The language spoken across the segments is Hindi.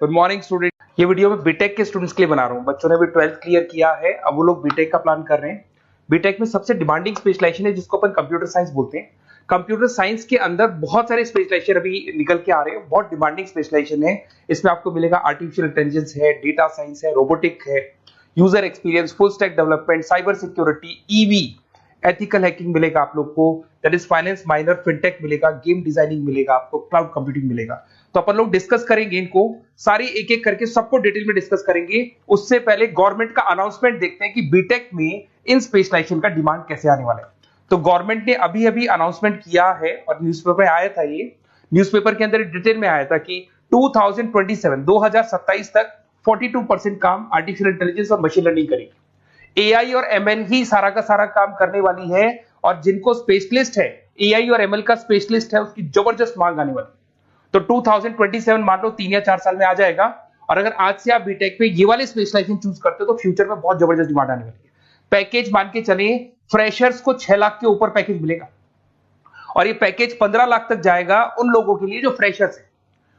Good morning student. ये वीडियो मैं बीटेक के स्टूडेंट्स के लिए बना रहा हूँ। बच्चों ने भी 12th क्लियर किया है, अब वो लोग बीटेक का प्लान कर रहे हैं। बीटेक में सबसे डिमांडिंग स्पेशलाइजेशन है जिसको अपन कंप्यूटर साइंस बोलते हैं। कंप्यूटर साइंस के अंदर बहुत सारे स्पेशलाइजेशन अभी निकल के आ रहे हैं, बहुत डिमांडिंग स्पेशलाइजेशन है। इसमें आपको मिलेगा आर्टिफिशियल इंटेलिजेंस है, डेटा साइंस है, रोबोटिक है, user experience, full stack development, cyber security, EV, ethical hacking मिलेगा आप लोग को, that is finance minor, fintech मिलेगा, गेम डिजाइनिंग मिलेगा आपको, क्लाउड कंप्यूटिंग मिलेगा। तो अपन लोग डिस्कस करेंगे इनको सारी एक एक करके, सबको डिटेल में डिस्कस करेंगे। उससे पहले गवर्नमेंट का अनाउंसमेंट देखते हैं कि बीटेक में इन स्पेशलाइजेशन का डिमांड कैसे आने वाला है। तो गवर्नमेंट ने अभी अभी अनाउंसमेंट किया है और न्यूज़पेपर में आया था, ये न्यूज़पेपर के अंदर डिटेल में आया था कि 2027 तक 42% काम आर्टिफिशियल इंटेलिजेंस और मशीन लर्निंग करेगी। एआई और एमएल ही सारा का सारा काम करने वाली है, और जिनको स्पेशलिस्ट है, एआई और एमएल का स्पेशलिस्ट है, उसकी जबरदस्त मांग आने वाली। तो 2027 मान लो 3 या 4 साल में आ जाएगा। और अगर आज से आप बीटेक में ये वाले स्पेशलाइजेशन चूज करते हो तो फ्यूचर में बहुत जबरदस्त डिमांड आने वाली है। पैकेज मान के चले, फ्रेशर्स को 6 लाख के ऊपर पैकेज मिलेगा, और ये पैकेज 15 लाख तक जाएगा उन लोगों के लिए जो फ्रेशर्स है।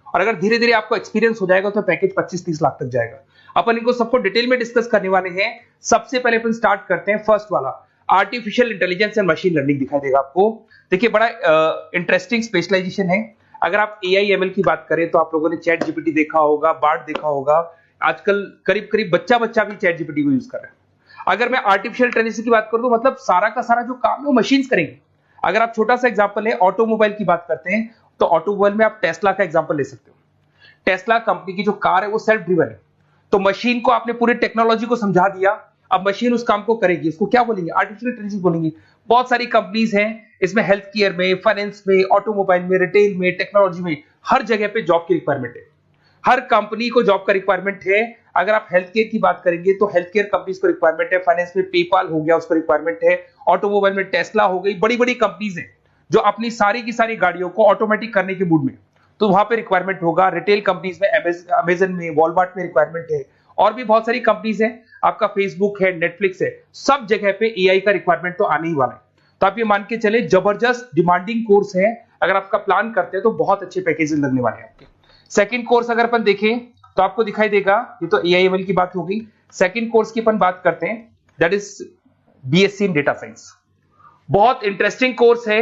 और अगर धीरे धीरे आपको एक्सपीरियंस हो जाएगा तो पैकेज 25-30 लाख तक जाएगा। अपन इनको सबको डिटेल में डिस्कस करने वाले हैं। सबसे पहले अपन स्टार्ट करते हैं फर्स्ट वाला, artificial intelligence and machine learning दिखाई देगा आपको। देखिए बड़ा इंटरेस्टिंग स्पेशलाइजेशन है। अगर आप एआई एमएल की बात करें तो आप लोगों ने चैट जीपीटी देखा होगा, बार्ड देखा होगा। आजकल करीब करीब बच्चा भी चैट जीपीटी को यूज कर रहा है। अगर मैं आर्टिफिशियल इंटेलिजेंस की बात करूं तो मतलब सारा का सारा जो काम है वो मशीन्स करेंगे। अगर आप छोटा सा एग्जांपल है, ऑटोमोबाइल की बात करते हैं तो ऑटोमोबाइल में आप टेस्ला का एग्जांपल ले सकते हो। टेस्ला कंपनी की जो कार है वो सेल्फ ड्रिवन है। तो मशीन को आपने पूरी टेक्नोलॉजी को समझा दिया, अब मशीन उस काम को करेगी। इसको क्या बोलेंगे? आर्टिफिशियल इंटेलिजेंस बोलेंगे। बहुत सारी कंपनीज हैं इसमें, हेल्थ केयर में, फाइनेंस में, ऑटोमोबाइल में, रिटेल में, टेक्नोलॉजी में, हर जगह पे जॉब की रिक्वायरमेंट है। हर कंपनी को जॉब का रिक्वायरमेंट है। अगर आप हेल्थ केयर की बात करेंगे तो हेल्थ केयर कंपनीज को रिक्वायरमेंट है, फाइनेंस में पेपाल हो गया उसको रिक्वायरमेंट है, ऑटोमोबाइल में टेस्ला हो गई, बड़ी बड़ी कंपनीज हैं जो अपनी सारी की सारी गाड़ियों को ऑटोमेटिक करने के मूड में, तो वहां पे रिक्वायरमेंट होगा। रिटेल कंपनीज में अमेजन में, वॉलमार्ट में रिक्वायरमेंट है, और भी बहुत सारी कंपनीज हैं, आपका फेसबुक है, नेटफ्लिक्स है, सब जगह पे एआई का रिक्वायरमेंट तो आने ही वाला है। तो आप ये मान के चले जबरदस्त डिमांडिंग कोर्स है। अगर आपका प्लान करते हैं तो बहुत अच्छे पैकेजेस लगने वाले हैं आपके। सेकंड कोर्स अगर अपन देखें तो आपको दिखाई देगा, ये तो एआई एमएल की बात हो गई। सेकंड कोर्स की अपन बात करते हैं, that is BSc in data science. बहुत इंटरेस्टिंग कोर्स है,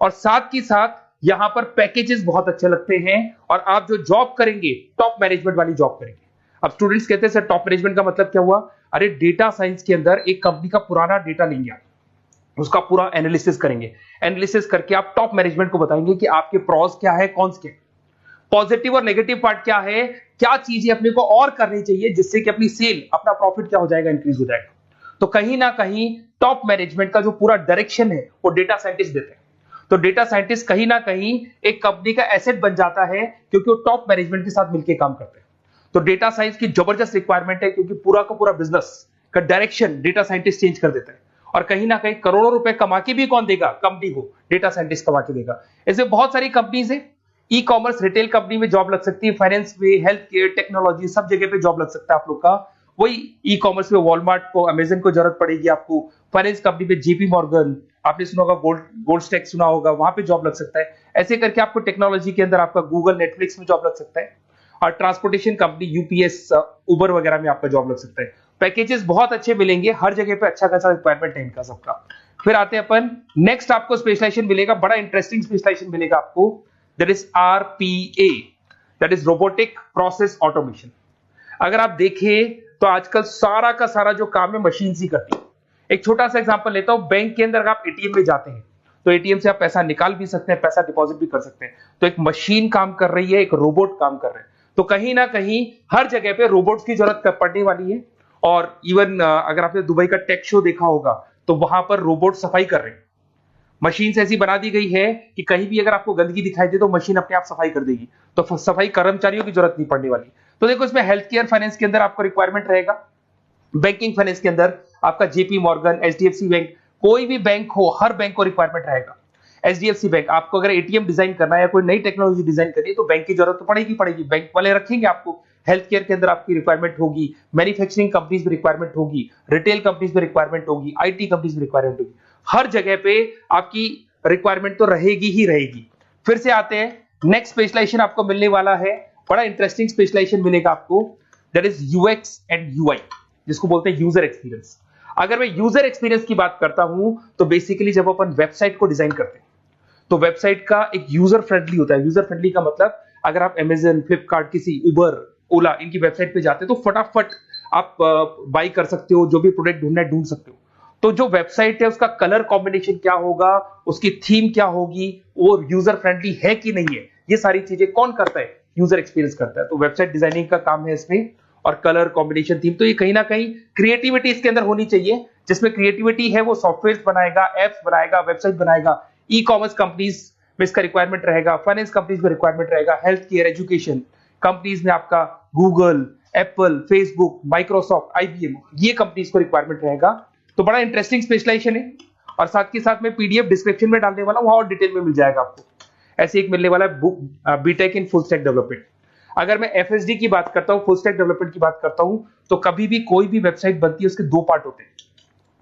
और साथ ही साथ यहां पर पैकेजेस बहुत अच्छे लगते हैं, और आप जो जॉब करेंगे टॉप मैनेजमेंट वाली जॉब करेंगे। अब स्टूडेंट्स कहते हैं सर टॉप मैनेजमेंट का मतलब क्या हुआ? अरे डेटा साइंस के अंदर एक कंपनी का पुराना डेटा लेंगे आप, उसका पूरा एनालिसिस करेंगे, एनालिसिस करके आप टॉप मैनेजमेंट को बताएंगे कि आपके प्रॉस क्या है, कॉन्स क्या है, पॉजिटिव और नेगेटिव पार्ट क्या है, क्या चीजें अपने को और करनी चाहिए जिससे कि अपनी सेल, अपना प्रॉफिट क्या हो जाएगा, इंक्रीज हो जाएगा। तो कहीं ना कहीं टॉप मैनेजमेंट का जो पूरा डायरेक्शन है वो डेटा साइंटिस्ट देते हैं। तो डेटा साइंटिस्ट कहीं ना कहीं एक कंपनी का एसेट बन जाता है, क्योंकि वो टॉप मैनेजमेंट के साथ मिलकर काम करते हैं। तो डेटा साइंस की जबरदस्त रिक्वायरमेंट है, क्योंकि पूरा का पूरा बिजनेस का डायरेक्शन डेटा साइंटिस्ट चेंज कर देता है। और कहीं ना कहीं करोड़ों रुपए कमा के भी कौन देगा? कंपनी को डेटा साइंटिस्ट कमा के देगा। ऐसे बहुत सारी कंपनीज है, ई कॉमर्स, रिटेल कंपनी में जॉब लग सकती है, फाइनेंस में, हेल्थ केयर, टेक्नोलॉजी, सब जगह पे जॉब लग सकता है आप लोग का। वही ई कॉमर्स में वॉलमार्ट को, अमेजन को जरूरत पड़ेगी आपको। फाइनेंस कंपनी में जेपी मॉर्गन, आपने सुना होगा, गोल्ड स्टैक सुना होगा, वहां पे जॉब लग सकता है। ऐसे करके आपको टेक्नोलॉजी के अंदर आपका गूगल, नेटफ्लिक्स में जॉब लग सकता है। और ट्रांसपोर्टेशन कंपनी, यूपीएस, उबर वगैरह में आपका जॉब लग सकता है। पैकेजेस बहुत अच्छे मिलेंगे, हर जगह पे अच्छा खासा रिक्वायरमेंट है इनका सबका। फिर आते हैं अपन नेक्स्ट, आपको स्पेशलाइजेशन मिलेगा, बड़ा इंटरेस्टिंग स्पेशलाइजेशन मिलेगा आपको, that is RPA, that is robotic process automation. अगर आप देखें तो आजकल सारा का सारा जो काम है मशीन ही करती है। एक छोटा सा एग्जांपल लेता हूं, बैंक के अंदर आप एटीएम में जाते हैं तो एटीएम से आप पैसा निकाल भी सकते हैं, पैसा डिपॉजिट भी कर सकते हैं। तो एक मशीन काम कर रही है, एक रोबोट काम कर रहे हैं। तो कहीं ना कहीं हर जगह पे रोबोट्स की जरूरत पड़ने वाली है। और इवन अगर आपने दुबई का टेक शो देखा होगा तो वहां पर रोबोट सफाई कर रहे हैं। मशीन ऐसी बना दी गई है कि कहीं भी अगर आपको गंदगी दिखाई दे तो मशीन अपने आप सफाई कर देगी, तो सफाई कर्मचारियों की जरूरत नहीं पड़ने वाली। तो देखो इसमें हेल्थ केयर, फाइनेंस के अंदर आपको रिक्वायरमेंट रहेगा, बैंकिंग फाइनेंस के अंदर आपका जेपी मॉर्गन, एचडीएफसी बैंक, कोई भी बैंक हो, हर बैंक को रिक्वायरमेंट रहेगा। एचडीएफसी बैंक, आपको अगर एटीएम डिजाइन करना है या कोई नई टेक्नोलॉजी डिजाइन करनी है तो बैंक की जरूरत तो पड़ेगी, बैंक वाले रखेंगे आपको। हेल्थ केयर के अंदर आपकी रिक्वायरमेंट होगी, मैन्युफैक्चरिंग कंपनीज में रिक्वायरमेंट होगी, रिटेल कंपनीज में रिक्वायरमेंट होगी, आईटी कंपनीज में रिक्वायरमेंट होगी। हर जगह पे आपकी रिक्वायरमेंट तो रहेगी ही रहेगी। फिर से आते हैं, नेक्स्ट स्पेशलाइजेशन आपको मिलने वाला है बड़ा इंटरेस्टिंग स्पेशलाइजेशन मिलेगा आपको, that is UX and UI, जिसको बोलते हैं यूजर एक्सपीरियंस। अगर मैं यूजर एक्सपीरियंस की बात करता हूं तो बेसिकली जब अपन वेबसाइट को डिजाइन करते हैं तो वेबसाइट का एक यूजर फ्रेंडली होता है। यूजर फ्रेंडली का मतलब अगर आप अमेजन, फ्लिपकार्ट, किसी उबर, ओला इनकी वेबसाइट पे जाते हो तो फटाफट आप बाई कर सकते हो, जो भी प्रोडक्ट ढूंढना है ढूंढ सकते हो। तो जो वेबसाइट है उसका कलर कॉम्बिनेशन क्या होगा, उसकी थीम क्या होगी, वो यूजर फ्रेंडली है कि नहीं है, ये सारी चीजें कौन करता है, यूजर एक्सपीरियंस करता है। तो वेबसाइट डिजाइनिंग का काम है इसमें, और कलर कॉम्बिनेशन, थीम, तो ये कहीं ना कहीं क्रिएटिविटी इसके अंदर होनी चाहिए। जिसमें क्रिएटिविटी है वो सॉफ्टवेयर बनाएगा, एप्स बनाएगा, वेबसाइट बनाएगा। ई कॉमर्स कंपनीज में इसका रिक्वायरमेंट रहेगा, फाइनेंस कंपनीज में रिक्वायरमेंट रहेगा, हेल्थ केयर, एजुकेशन कंपनीज में आपका Google, Apple, Facebook, Microsoft, IBM, ये कंपनीज को रिक्वायरमेंट रहेगा। तो बड़ा इंटरेस्टिंग स्पेशलाइजेशन है, और साथ के साथ में पीडीएफ डिस्क्रिप्शन में डालने वाला हूं, और डिटेल में मिल जाएगा आपको। ऐसे एक मिलने वाला है book, BTech in full stack development. अगर मैं एफएसडी की बात करता हूं, फुल स्टैक डेवलपमेंट की बात करता हूं, तो कभी भी कोई भी वेबसाइट बनती है उसके दो पार्ट होते हैं,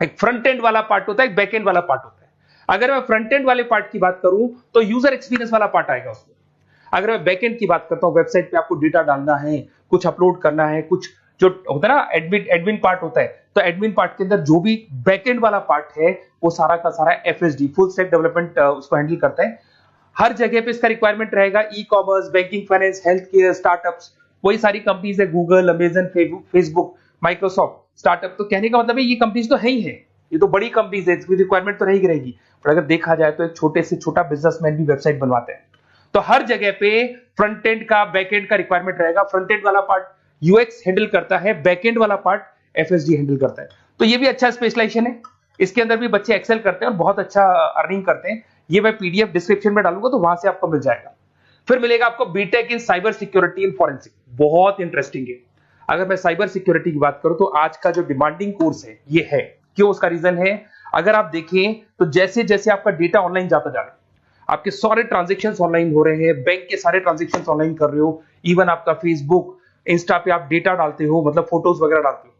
एक फ्रंट एंड वाला पार्ट होता है, एक बैक एंड वाला पार्ट होता है। अगर मैं फ्रंट एंड वाले पार्ट की बात करूं तो यूजर एक्सपीरियंस वाला पार्ट आएगा उसमें। अगर मैं बैक एंड की बात करता हूं, वेबसाइट पे आपको डेटा डालना है, कुछ अपलोड करना है, कुछ जो होता है ना एडमिन पार्ट होता है, तो एडमिन पार्ट के अंदर जो भी बैक एंड वाला पार्ट है वो सारा का सारा एफएसडी, फुल स्टैक डेवलपमेंट, उसको हैंडल करता है। हर जगह पे इसका रिक्वायरमेंट रहेगा। E commerce, banking, finance, health care, startups, वही सारी कंपनीज है, Google, Amazon, Facebook, Microsoft, startup. तो कहने का मतलब है ये कंपनीज तो है ही है, ये तो बड़ी कंपनीज है, इसकी रिक्वायरमेंट तो रहेगी। पर अगर देखा जाए तो एक छोटे से छोटा बिजनेसमैन भी वेबसाइट बनवाते हैं। तो हर जगह पे फ्रंट एंड का, बैक एंड का रिक्वायरमेंट रहेगा। फ्रंट एंड वाला पार्ट यूएक्स हैंडल करता है, बैक एंड वाला पार्ट एफएसडी हैंडल करता है। तो ये भी अच्छा स्पेशलाइजेशन है, इसके अंदर भी बच्चे एक्सेल करते हैं और बहुत अच्छा अर्निंग करते हैं। ये मैं पीडीएफ डिस्क्रिप्शन में डालूंगा तो वहां से आपको मिल जाएगा। फिर मिलेगा आपको BTech in cyber security and forensic, बहुत इंटरेस्टिंग है। अगर मैं साइबर सिक्योरिटी की बात करूं तो आज का जो डिमांडिंग कोर्स है ये है, क्यों, उसका रीजन है, अगर आप देखें तो जैसे जैसे आपका डेटा ऑनलाइन जाता जा रहा है, आपके सारे ट्रांजेक्शन्स ऑनलाइन हो रहे हैं, बैंक के सारे ट्रांजेक्शन्स ऑनलाइन कर रहे हो, इवन आपका फेसबुक, इंस्टा पे आप डेटा डालते हो, मतलब फोटोज वगैरह डालते हो।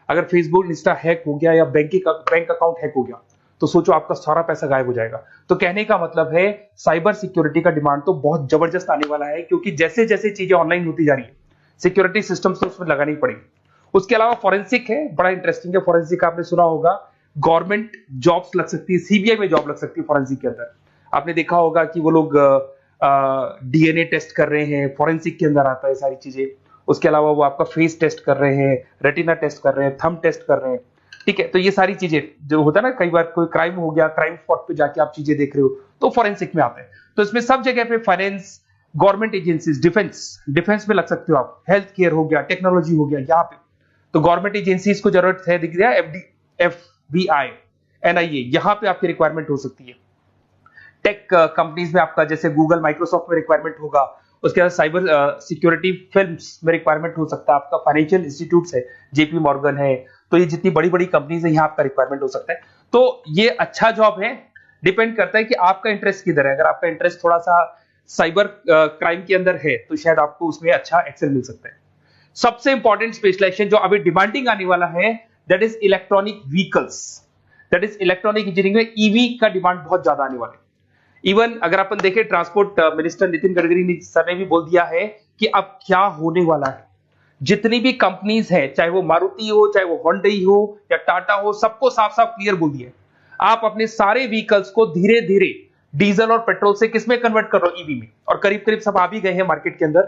अगर फेसबुक, इंस्टा हैक हो गया या बैंक अकाउंट हैक हो गया तो सोचो आपका सारा पैसा गायब हो जाएगा। तो कहने का मतलब है साइबर सिक्योरिटी का डिमांड तो बहुत जबरदस्त आने वाला है, क्योंकि जैसे जैसे चीजें ऑनलाइन होती जा रही है सिक्योरिटी सिस्टम्स तो उसमें लगानी पड़ेगी। उसके अलावा फॉरेंसिक है, बड़ा इंटरेस्टिंग है। फॉरेंसिक आपने सुना होगा, गवर्नमेंट जॉब्स लग सकती है, सीबीआई में जॉब लग सकती है फॉरेंसिक के अंदर। आपने देखा होगा कि वो लोग डीएनए टेस्ट कर रहे हैं, फॉरेंसिक के अंदर आता है सारी चीजें। उसके अलावा वो आपका फेस टेस्ट कर रहे हैं, रेटिना टेस्ट कर रहे हैं, थंब टेस्ट कर रहे हैं, ठीक है। तो ये सारी चीजें जो होता है ना, कई बार कोई क्राइम हो गया, क्राइम स्पॉट पे जाके आप चीजें देख रहे हो तो फॉरेंसिक में आता है। तो इसमें सब जगह पे फाइनेंस, गवर्नमेंट एजेंसीज, डिफेंस में लग सकते हो आप, हेल्थ केयर हो गया, टेक्नोलॉजी हो गया, यहाँ पे तो गवर्नमेंट एजेंसीज को जरूरत है, दिख रहा है, एफबीआई, एनआईए, यहाँ पे आपकी रिक्वायरमेंट हो सकती है। टेक कंपनीज में आपका जैसे गूगल, माइक्रोसॉफ्ट में रिक्वायरमेंट होगा। उसके बाद साइबर सिक्योरिटी फिल्म्स में रिक्वायरमेंट हो सकता है आपका, फाइनेंशियल इंस्टीट्यूट्स है, जेपी मॉर्गन है, तो ये जितनी बड़ी बड़ी कंपनीज है यहाँ आपका रिक्वायरमेंट हो सकता है। तो ये अच्छा जॉब है, डिपेंड करता है कि आपका इंटरेस्ट किधर है। अगर आपका इंटरेस्ट थोड़ा सा साइबर क्राइम के अंदर है तो शायद आपको उसमें अच्छा एक्सेल मिल सकता है। सबसे इंपॉर्टेंट स्पेशलाइजेशन जो अभी डिमांडिंग आने वाला है, that is electronic vehicles, that is electronic engineering में ईवी का डिमांड बहुत ज्यादा आने वाला है। इवन अगर अपन देखें, transport minister Nitin Gadkari sir ने भी बोल दिया है कि अब क्या होने वाला है, जितनी भी कंपनीज है, चाहे वो मारुति हो, चाहे वो होंडई हो या टाटा हो, सबको साफ साफ क्लियर बोल दिया, आप अपने सारे व्हीकल्स को धीरे धीरे डीजल और पेट्रोल से किसमें कन्वर्ट कर रहे हो, ईवी में। और करीब करीब सब आ भी गए हैं मार्केट के अंदर।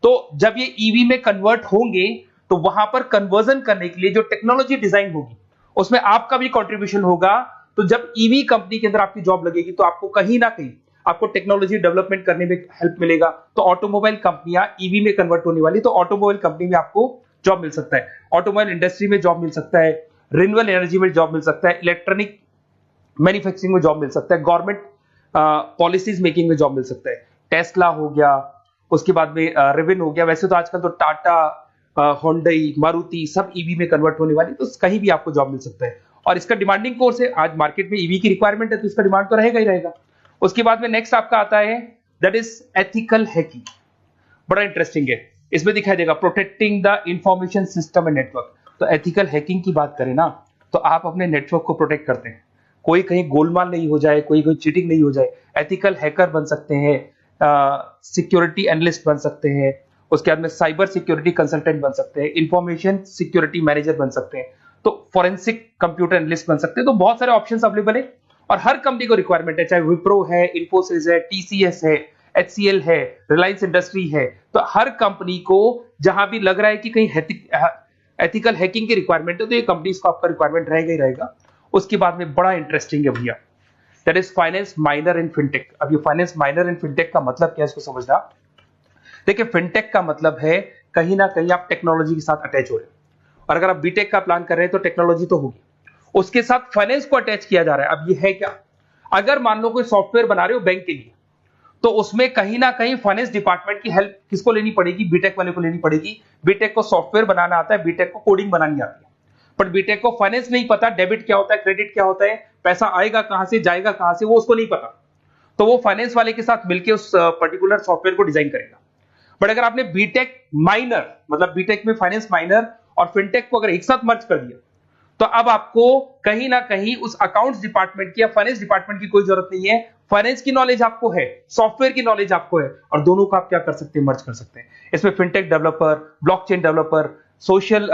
तो जब ये ईवी में कन्वर्ट होंगे तो वहां पर कन्वर्जन करने के लिए जो टेक्नोलॉजी डिजाइन होगी उसमें आपका भी कंट्रीब्यूशन होगा। तो जब ईवी कंपनी के अंदर आपकी जॉब लगेगी तो आपको कहीं ना कहीं आपको टेक्नोलॉजी डेवलपमेंट करने में हेल्प मिलेगा। तो ऑटोमोबाइल कंपनियां ईवी में कन्वर्ट होने वाली, तो ऑटोमोबाइल कंपनी में आपको जॉब मिल सकता है, ऑटोमोबाइल इंडस्ट्री में जॉब मिल सकता है, रिन्यूएबल एनर्जी में जॉब मिल सकता है, इलेक्ट्रॉनिक मैन्युफैक्चरिंग में जॉब मिल सकता है, गवर्नमेंट पॉलिसीज मेकिंग में जॉब मिल सकता है, टेस्ला हो गया, उसके बाद में रिविन हो गया। वैसे तो आजकल तो टाटा, होंडई, मारुति सब ईवी में कन्वर्ट होने वाली, तो कहीं भी आपको जॉब मिल सकता है। और इसका डिमांडिंग कोर्स है, आज मार्केट में ईवी की रिक्वायरमेंट है तो इसका डिमांड तो रहेगा ही रहेगा। उसके बाद में नेक्स्ट आपका आता है दैट इज एथिकल हैकिंग, बड़ा इंटरेस्टिंग है। इसमें दिखाई देगा protecting the information system and network. तो एथिकल हैकिंग की बात करें ना, तो आप अपने नेटवर्क को प्रोटेक्ट करते हैं, कोई कहीं गोलमाल नहीं हो जाए, कोई चीटिंग नहीं हो जाए। एथिकल हैकर बन सकते हैं, सिक्योरिटी एनालिस्ट बन सकते हैं, उसके बाद में साइबर सिक्योरिटी कंसल्टेंट बन सकते हैं, इंफॉर्मेशन सिक्योरिटी मैनेजर बन सकते हैं, तो फॉरेंसिक कंप्यूटर एनालिस्ट बन सकते हैं। तो बहुत सारे ऑप्शंस अवेलेबल है और हर कंपनी को रिक्वायरमेंट है, चाहे विप्रो है, इन्फोसिस है, टीसीएस है, एचसीएल है, रिलायंस इंडस्ट्री है। तो हर कंपनी को जहां भी लग रहा है कि कहीं एथिकल हैकिंग की रिक्वायरमेंट है तो ये कंपनीज को आपका रिक्वायरमेंट रहेगा ही रहेगा। उसके बाद में बड़ा इंटरेस्टिंग है भैया, that is finance minor in fintech. अब ये फाइनेंस माइनर इन फिनटेक का मतलब क्या है इसको समझना। देखिए फिनटेक का मतलब है कहीं ना कहीं आप टेक्नोलॉजी के साथ अटैच हो रहे हो, और अगर आप बीटेक का प्लान कर रहे हैं तो टेक्नोलॉजी तो होगी, उसके साथ फाइनेंस को अटैच किया जा रहा है। अब ये है क्या, अगर मान लो कोई सॉफ्टवेयर बना रहे हो बैंक के लिए, तो उसमें कहीं ना कहीं फाइनेंस डिपार्टमेंट की हेल्प किसको लेनी पड़ेगी, बीटेक वाले को लेनी पड़ेगी। बीटेक को सॉफ्टवेयर बनाना आता है, बीटेक को कोडिंग बनानी आती है, बट बीटेक को फाइनेंस नहीं पता, डेबिट क्या होता है, क्रेडिट क्या होता है, पैसा आएगा कहां से, जाएगा कहां से, वो उसको नहीं पता। तो वो फाइनेंस वाले के साथ मिलकर उस पर्टिकुलर सॉफ्टवेयर को डिजाइन करेगा। बट अगर आपने बीटेक माइनर, मतलब बीटेक में फाइनेंस माइनर और फिनटेक को अगर एक साथ मर्ज कर दिया, तो अब आपको कहीं ना कहीं उस अकाउंट्स डिपार्टमेंट की या फाइनेंस डिपार्टमेंट की कोई जरूरत नहीं है। फाइनेंस की नॉलेज आपको है, सॉफ्टवेयर की नॉलेज आपको है, और दोनों को आप क्या कर सकते हैं, मर्ज कर सकते हैं। इसमें fintech developer, blockchain developer, social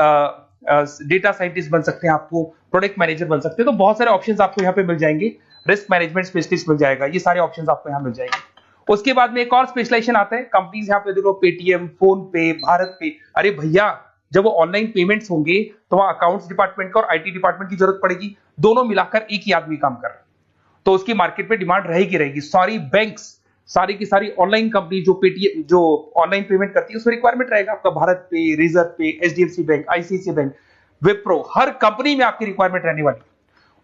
data scientist बन सकते हैं, आपको प्रोडक्ट मैनेजर बन सकते हैं। तो बहुत सारे ऑप्शंस आपको यहाँ पे मिल जाएंगे, रिस्क मैनेजमेंट स्पेशलिस्ट मिल जाएगा, ये सारे ऑप्शंस आपको यहाँ मिल जाएंगे। उसके बाद में एक और स्पेशलाइजेशन आता है, कंपनीज यहाँ पे देखो पेटीएम, फोन पे, भारत पे। अरे भैया जब वो ऑनलाइन पेमेंट्स होंगे तो वहां अकाउंट्स डिपार्टमेंट का और आईटी डिपार्टमेंट की जरूरत पड़ेगी, दोनों मिलाकर एक ही आदमी काम कर रहा है, तो उसकी मार्केट में डिमांड रहेगी रहेगी। सारी बैंक्स, सारी की सारी ऑनलाइन कंपनी जो पेटीएम, जो ऑनलाइन पेमेंट करती है, उसमें रिक्वायरमेंट रहेगा आपका भारत पे, Razorpay, HDFC bank, ICICI bank, Wipro, हर कंपनी में आपकी रिक्वायरमेंट रहने वाली।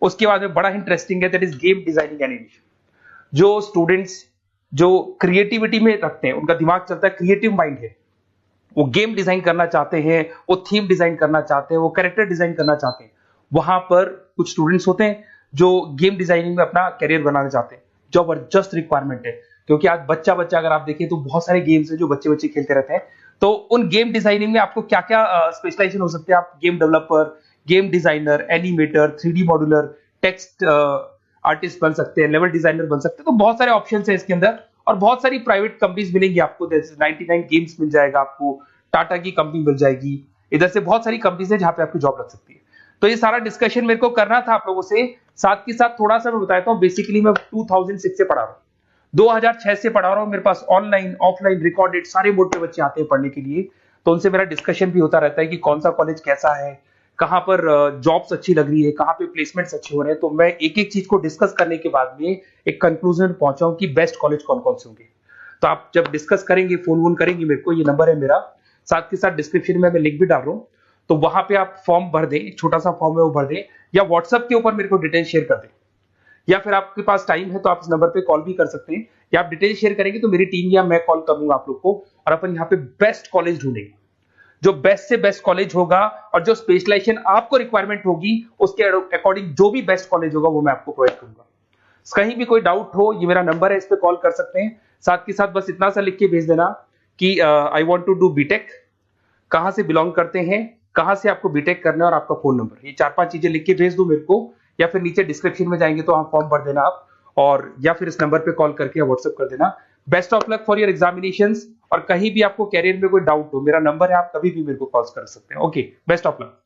उसके बाद में बड़ा इंटरेस्टिंग है, that is game designing animation. जो स्टूडेंट्स जो क्रिएटिविटी में रखते हैं, उनका दिमाग चलता है, क्रिएटिव माइंड है, वो गेम डिजाइन करना चाहते हैं, वो थीम डिजाइन करना चाहते हैं, वो कैरेक्टर डिजाइन करना चाहते हैं, वहां पर कुछ स्टूडेंट्स होते हैं जो गेम डिजाइनिंग में अपना करियर बनाना चाहते हैं। जबरदस्त रिक्वायरमेंट है, क्योंकि आज बच्चा अगर आप देखें तो बहुत सारे गेम्स हैं जो बच्चे खेलते रहते हैं। तो उन गेम डिजाइनिंग में आपको क्या क्या स्पेशलाइजेशन हो सकते हैं, आप game developer, game designer, animator, 3D modular, text artist बन सकते हैं, लेवल डिजाइनर बन सकते हैं। तो बहुत सारे ऑप्शन है इसके अंदर, और बहुत सारी प्राइवेट कंपनीज मिलेंगी आपको, जैसे 99 गेम्स मिल जाएगा आपको, टाटा की कंपनी मिल जाएगी, इधर से बहुत सारी कंपनीज है जहां पे आपकी जॉब लग सकती है। तो ये सारा डिस्कशन मेरे को करना था आप लोगों से, साथ के साथ थोड़ा सा मैं बताता हूँ। बेसिकली मैं 2006 से पढ़ा रहा हूँ, 2006 से पढ़ा रहा हूँ। मेरे पास ऑनलाइन ऑफलाइन रिकॉर्डेड सारे बोर्ड पे बच्चे आते हैं पढ़ने के लिए, तो उनसे मेरा डिस्कशन भी होता रहता है कि कौन सा कॉलेज कैसा है, कहां पर जॉब्स अच्छी लग रही है, कहां पे प्लेसमेंट्स अच्छे हो रहे हैं। तो मैं एक एक चीज को डिस्कस करने के बाद में एक कंक्लूजन पहुंचा हूं कि बेस्ट कॉलेज कौन कौन से होंगे। तो आप जब डिस्कस करेंगे, फोन वोन करेंगे मेरे को, ये नंबर है मेरा, साथ के साथ डिस्क्रिप्शन में मैं लिंक भी डाल रहा हूँ, तो वहां पे आप फॉर्म भर दें, छोटा सा फॉर्म है वो भर दें, या व्हाट्सएप के ऊपर मेरे को डिटेल शेयर कर दें, या फिर आपके पास टाइम है तो आप इस नंबर पे कॉल भी कर सकते हैं, या आप डिटेल शेयर करेंगे तो मेरी टीम या मैं कॉल करूंगा आप लोग को, और अपन यहाँ पे बेस्ट कॉलेज ढूंढेंगे, जो बेस्ट से बेस्ट कॉलेज होगा, और जो स्पेशलाइजेशन आपको रिक्वायरमेंट होगी उसके अकॉर्डिंग जो भी बेस्ट कॉलेज होगा वो मैं आपको प्रोवाइड करूंगा। कहीं भी कोई डाउट हो, ये मेरा नंबर है, इस पे कॉल कर सकते हैं। साथ के साथ बस इतना सा लिख के भेज देना कि I want to do BTech, कहां से बिलोंग करते हैं, कहां से आपको बीटेक करना है, और आपका फोन नंबर, ये 4-5 चीजें लिख के भेज दो मेरे को, या फिर नीचे डिस्क्रिप्शन में जाएंगे तो वहां फॉर्म भर देना आप, और या फिर इस नंबर पे कॉल करके या व्हाट्सएप कर देना। Best of luck for your examinations, और कहीं भी आपको कैरियर में कोई डाउट हो, मेरा नंबर है, आप कभी भी मेरे को कॉल कर सकते हैं। Okay, best of luck.